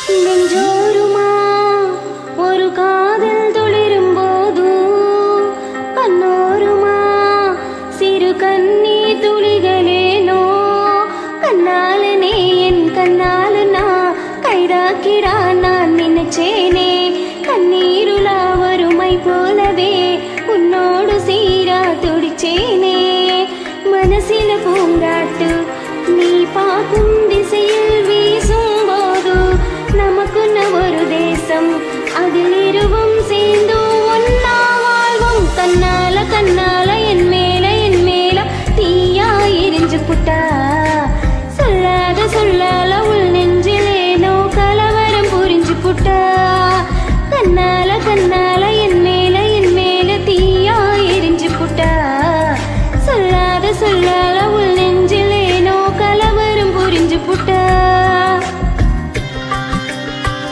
நெஞ்சோருமா ஒரு காதல் துளிரும் போது கண்ணோருமா சிறு கண்ணீர் துளிகளேனோ கண்ணாலனே என் கண்ணாலனா கைதாக்கிடா நான் நினைச்சேனே கண்ணீருலா வறுமை போலவே உன்னோடு சீரா துடிச்சேனே மனசில பூங்காட்டு நீ பார்க்கும் திசையில் வீசும் போது நமக்குன்ன ஒரு தேசம் அதில் இருவும் சேர்ந்து ஒன்னா வாழ்வும் கண்ணால கண்ணால என் மேல தீயா எரிஞ்சு புட்டா சொல்லாத சொல்லால உள் நெஞ்சிலேனோ கலவரம் புரிஞ்சு புட்டா